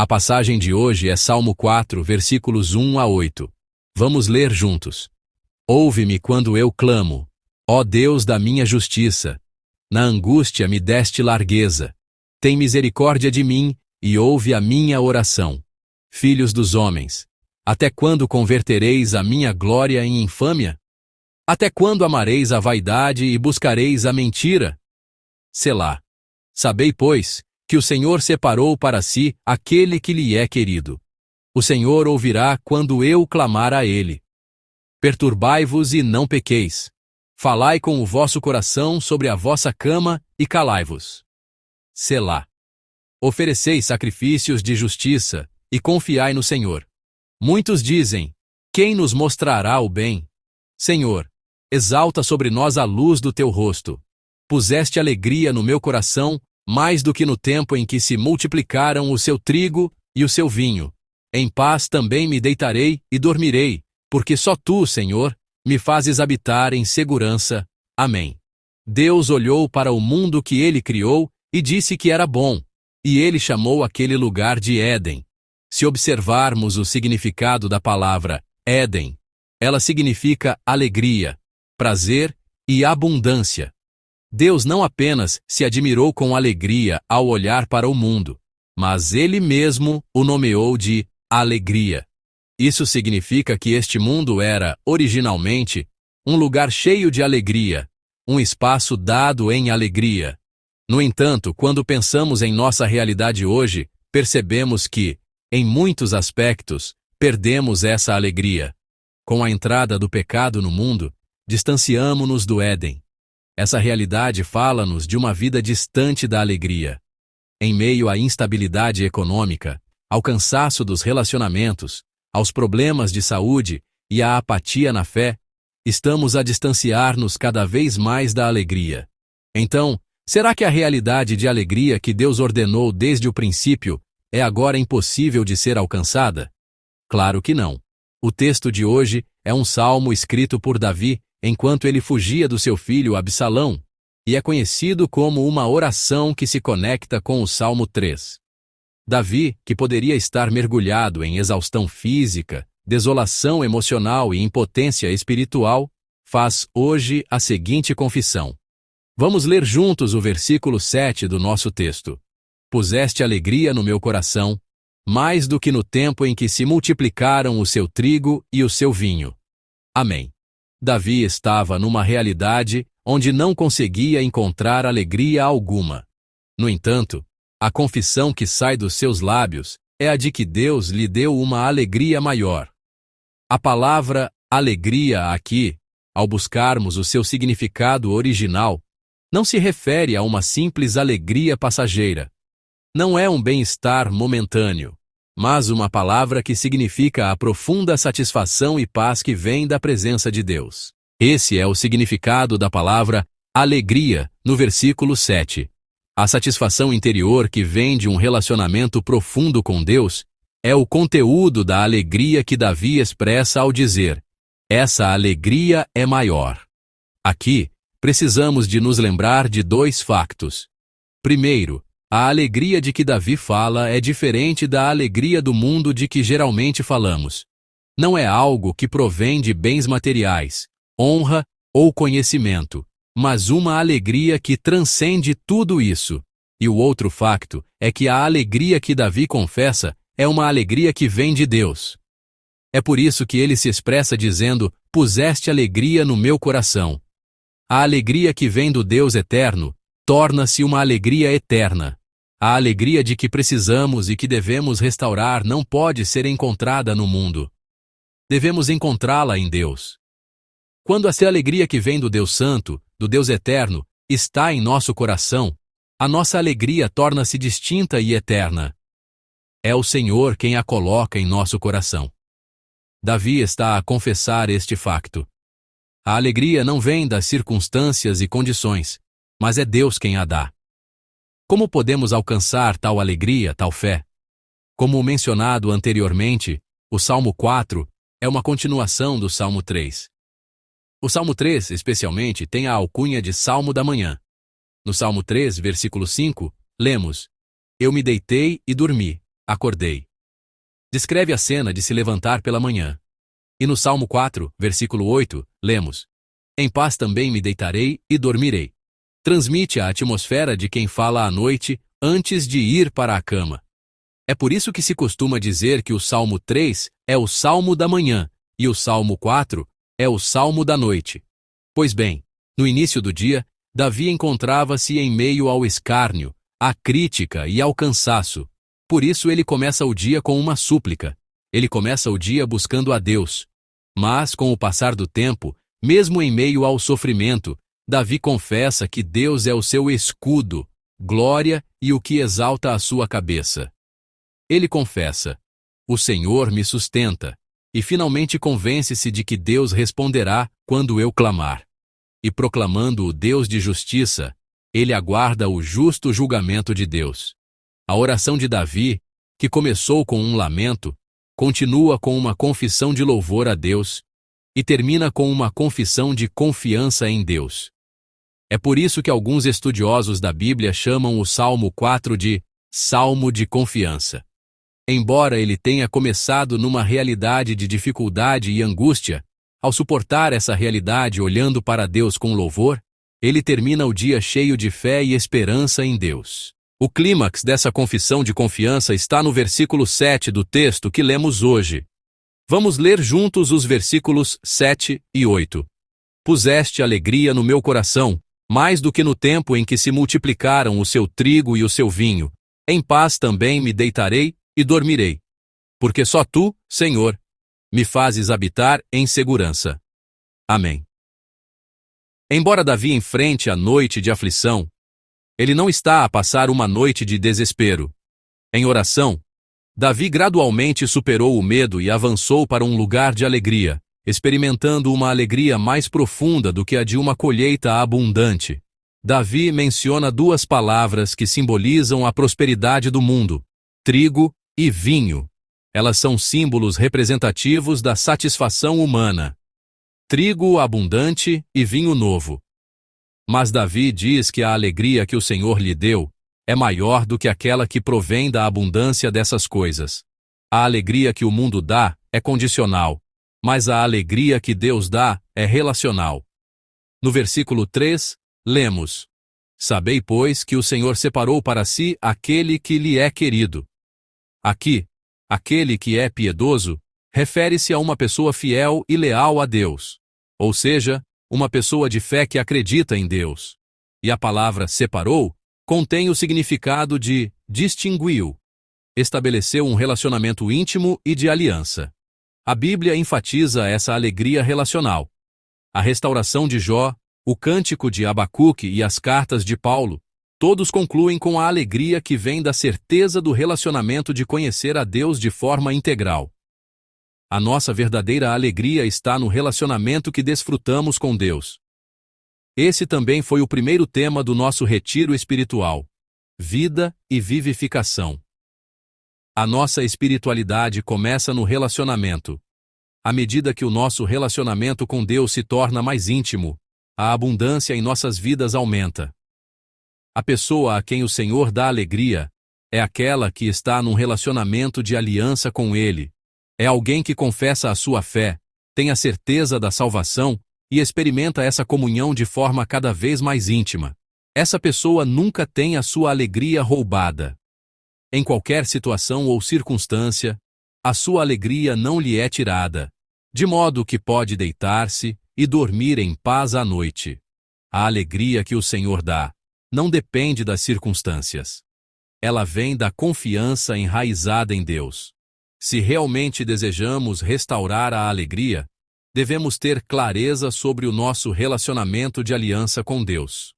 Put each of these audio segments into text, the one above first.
A passagem de hoje é Salmo 4, versículos 1 a 8. Vamos ler juntos. Ouve-me quando eu clamo, ó Deus da minha justiça. Na angústia me deste largueza. Tem misericórdia de mim e ouve a minha oração. Filhos dos homens, até quando convertereis a minha glória em infâmia? Até quando amareis a vaidade e buscareis a mentira? Selá. Sabei, pois, que o Senhor separou para si aquele que lhe é querido. O Senhor ouvirá quando eu clamar a ele. Perturbai-vos e não pequeis. Falai com o vosso coração sobre a vossa cama e calai-vos. Selá. Ofereceis sacrifícios de justiça e confiai no Senhor. Muitos dizem: quem nos mostrará o bem? Senhor, exalta sobre nós a luz do teu rosto. Puseste alegria no meu coração, mais do que no tempo em que se multiplicaram o seu trigo e o seu vinho. Em paz também me deitarei e dormirei, porque só tu, Senhor, me fazes habitar em segurança. Amém. Deus olhou para o mundo que ele criou e disse que era bom, e ele chamou aquele lugar de Éden. Se observarmos o significado da palavra Éden, ela significa alegria, prazer e abundância. Deus não apenas se admirou com alegria ao olhar para o mundo, mas ele mesmo o nomeou de alegria. Isso significa que este mundo era, originalmente, um lugar cheio de alegria, um espaço dado em alegria. No entanto, quando pensamos em nossa realidade hoje, percebemos que, em muitos aspectos, perdemos essa alegria. Com a entrada do pecado no mundo, distanciamo-nos do Éden. Essa realidade fala-nos de uma vida distante da alegria. Em meio à instabilidade econômica, ao cansaço dos relacionamentos, aos problemas de saúde e à apatia na fé, estamos a distanciar-nos cada vez mais da alegria. Então, será que a realidade de alegria que Deus ordenou desde o princípio é agora impossível de ser alcançada? Claro que não. O texto de hoje é um salmo escrito por Davi enquanto ele fugia do seu filho Absalão, e é conhecido como uma oração que se conecta com o Salmo 3. Davi, que poderia estar mergulhado em exaustão física, desolação emocional e impotência espiritual, faz hoje a seguinte confissão. Vamos ler juntos o versículo 7 do nosso texto. Puseste alegria no meu coração, mais do que no tempo em que se multiplicaram o seu trigo e o seu vinho. Amém. Davi estava numa realidade onde não conseguia encontrar alegria alguma. No entanto, a confissão que sai dos seus lábios é a de que Deus lhe deu uma alegria maior. A palavra alegria aqui, ao buscarmos o seu significado original, não se refere a uma simples alegria passageira. Não é um bem-estar momentâneo, mas uma palavra que significa a profunda satisfação e paz que vem da presença de Deus. Esse é o significado da palavra alegria, no versículo 7. A satisfação interior que vem de um relacionamento profundo com Deus é o conteúdo da alegria que Davi expressa ao dizer: essa alegria é maior. Aqui, precisamos de nos lembrar de dois factos. Primeiro, a alegria de que Davi fala é diferente da alegria do mundo de que geralmente falamos. Não é algo que provém de bens materiais, honra ou conhecimento, mas uma alegria que transcende tudo isso. E o outro facto é que a alegria que Davi confessa é uma alegria que vem de Deus. É por isso que ele se expressa dizendo: puseste alegria no meu coração. A alegria que vem do Deus eterno torna-se uma alegria eterna. A alegria de que precisamos e que devemos restaurar não pode ser encontrada no mundo. Devemos encontrá-la em Deus. Quando essa alegria que vem do Deus Santo, do Deus Eterno, está em nosso coração, a nossa alegria torna-se distinta e eterna. É o Senhor quem a coloca em nosso coração. Davi está a confessar este facto. A alegria não vem das circunstâncias e condições, mas é Deus quem a dá. Como podemos alcançar tal alegria, tal fé? Como mencionado anteriormente, o Salmo 4 é uma continuação do Salmo 3. O Salmo 3, especialmente, tem a alcunha de Salmo da Manhã. No Salmo 3, versículo 5, lemos: Eu me deitei e dormi, acordei. Descreve a cena de se levantar pela manhã. E no Salmo 4, versículo 8, lemos: Em paz também me deitarei e dormirei. Transmite a atmosfera de quem fala à noite antes de ir para a cama. É por isso que se costuma dizer que o Salmo 3 é o Salmo da manhã e o Salmo 4 é o Salmo da noite. Pois bem, no início do dia, Davi encontrava-se em meio ao escárnio, à crítica e ao cansaço. Por isso ele começa o dia com uma súplica. Ele começa o dia buscando a Deus. Mas, com o passar do tempo, mesmo em meio ao sofrimento, Davi confessa que Deus é o seu escudo, glória e o que exalta a sua cabeça. Ele confessa: O Senhor me sustenta, e finalmente convence-se de que Deus responderá quando eu clamar. E proclamando o Deus de justiça, ele aguarda o justo julgamento de Deus. A oração de Davi, que começou com um lamento, continua com uma confissão de louvor a Deus e termina com uma confissão de confiança em Deus. É por isso que alguns estudiosos da Bíblia chamam o Salmo 4 de Salmo de Confiança. Embora ele tenha começado numa realidade de dificuldade e angústia, ao suportar essa realidade olhando para Deus com louvor, ele termina o dia cheio de fé e esperança em Deus. O clímax dessa confissão de confiança está no versículo 7 do texto que lemos hoje. Vamos ler juntos os versículos 7 e 8. Puseste alegria no meu coração, mais do que no tempo em que se multiplicaram o seu trigo e o seu vinho. Em paz também me deitarei e dormirei. Porque só tu, Senhor, me fazes habitar em segurança. Amém. Embora Davi enfrente a noite de aflição, ele não está a passar uma noite de desespero. Em oração, Davi gradualmente superou o medo e avançou para um lugar de alegria, experimentando uma alegria mais profunda do que a de uma colheita abundante. Davi menciona duas palavras que simbolizam a prosperidade do mundo: trigo e vinho. Elas são símbolos representativos da satisfação humana. Trigo abundante e vinho novo. Mas Davi diz que a alegria que o Senhor lhe deu é maior do que aquela que provém da abundância dessas coisas. A alegria que o mundo dá é condicional, mas a alegria que Deus dá é relacional. No versículo 3, lemos: Sabei, pois, que o Senhor separou para si aquele que lhe é querido. Aqui, aquele que é piedoso, refere-se a uma pessoa fiel e leal a Deus, ou seja, uma pessoa de fé que acredita em Deus. E a palavra separou contém o significado de distinguiu, estabeleceu um relacionamento íntimo e de aliança. A Bíblia enfatiza essa alegria relacional. A restauração de Jó, o cântico de Abacuque e as cartas de Paulo, todos concluem com a alegria que vem da certeza do relacionamento de conhecer a Deus de forma integral. A nossa verdadeira alegria está no relacionamento que desfrutamos com Deus. Esse também foi o primeiro tema do nosso retiro espiritual: vida e vivificação. A nossa espiritualidade começa no relacionamento. À medida que o nosso relacionamento com Deus se torna mais íntimo, a abundância em nossas vidas aumenta. A pessoa a quem o Senhor dá alegria é aquela que está num relacionamento de aliança com Ele. É alguém que confessa a sua fé, tem a certeza da salvação e experimenta essa comunhão de forma cada vez mais íntima. Essa pessoa nunca tem a sua alegria roubada. Em qualquer situação ou circunstância, a sua alegria não lhe é tirada, de modo que pode deitar-se e dormir em paz à noite. A alegria que o Senhor dá não depende das circunstâncias. Ela vem da confiança enraizada em Deus. Se realmente desejamos restaurar a alegria, devemos ter clareza sobre o nosso relacionamento de aliança com Deus.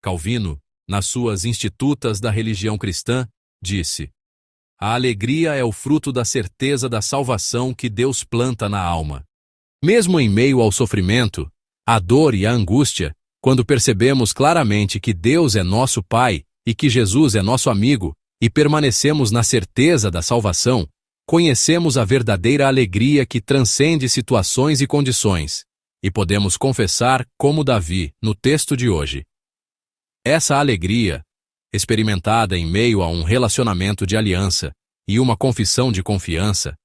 Calvino, nas suas Institutas da Religião Cristã, disse: A alegria é o fruto da certeza da salvação que Deus planta na alma. Mesmo em meio ao sofrimento, à dor e à angústia, quando percebemos claramente que Deus é nosso Pai e que Jesus é nosso amigo, e permanecemos na certeza da salvação, conhecemos a verdadeira alegria que transcende situações e condições, e podemos confessar como Davi, no texto de hoje. Essa alegria, experimentada em meio a um relacionamento de aliança, e uma confissão de confiança,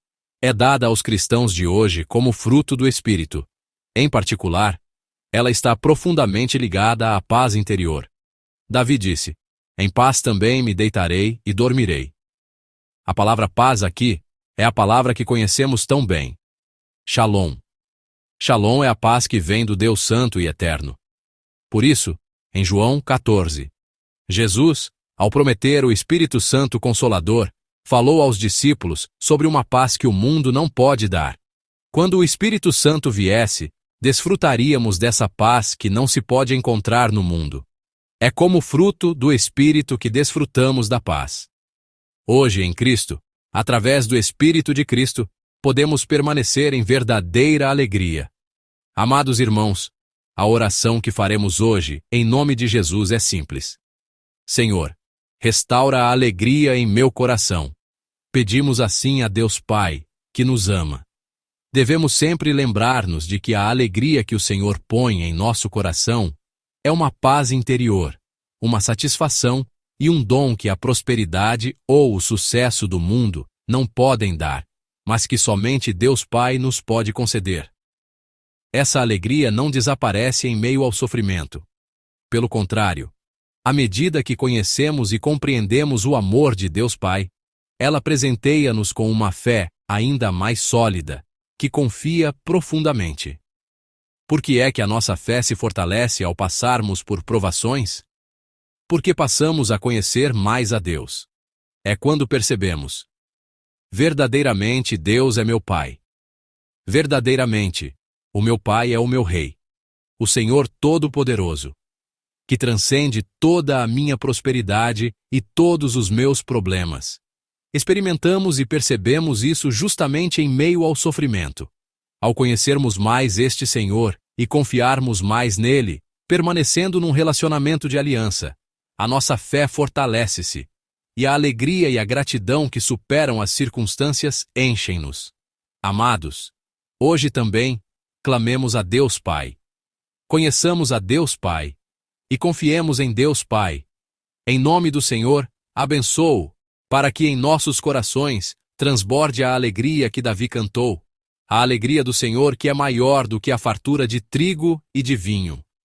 é dada aos cristãos de hoje como fruto do Espírito. Em particular, ela está profundamente ligada à paz interior. Davi disse: "Em paz também me deitarei e dormirei." A palavra paz aqui é a palavra que conhecemos tão bem. Shalom. Shalom é a paz que vem do Deus Santo e Eterno. Por isso, em João 14, Jesus, ao prometer o Espírito Santo Consolador, falou aos discípulos sobre uma paz que o mundo não pode dar. Quando o Espírito Santo viesse, desfrutaríamos dessa paz que não se pode encontrar no mundo. É como fruto do Espírito que desfrutamos da paz. Hoje, em Cristo, através do Espírito de Cristo, podemos permanecer em verdadeira alegria. Amados irmãos, a oração que faremos hoje, em nome de Jesus, é simples. Senhor, restaura a alegria em meu coração. Pedimos assim a Deus Pai, que nos ama. Devemos sempre lembrar-nos de que a alegria que o Senhor põe em nosso coração é uma paz interior, uma satisfação e um dom que a prosperidade ou o sucesso do mundo não podem dar, mas que somente Deus Pai nos pode conceder. Essa alegria não desaparece em meio ao sofrimento. Pelo contrário, à medida que conhecemos e compreendemos o amor de Deus Pai, ela presenteia-nos com uma fé ainda mais sólida, que confia profundamente. Por que é que a nossa fé se fortalece ao passarmos por provações? Porque passamos a conhecer mais a Deus. É quando percebemos: verdadeiramente Deus é meu Pai. Verdadeiramente, o meu Pai é o meu Rei, o Senhor Todo-Poderoso, que transcende toda a minha prosperidade e todos os meus problemas. Experimentamos e percebemos isso justamente em meio ao sofrimento. Ao conhecermos mais este Senhor e confiarmos mais nele, permanecendo num relacionamento de aliança, a nossa fé fortalece-se, e a alegria e a gratidão que superam as circunstâncias enchem-nos. Amados, hoje também, clamemos a Deus Pai. Conheçamos a Deus Pai e confiemos em Deus Pai. Em nome do Senhor, abençoo, para que em nossos corações transborde a alegria que Davi cantou, a alegria do Senhor que é maior do que a fartura de trigo e de vinho.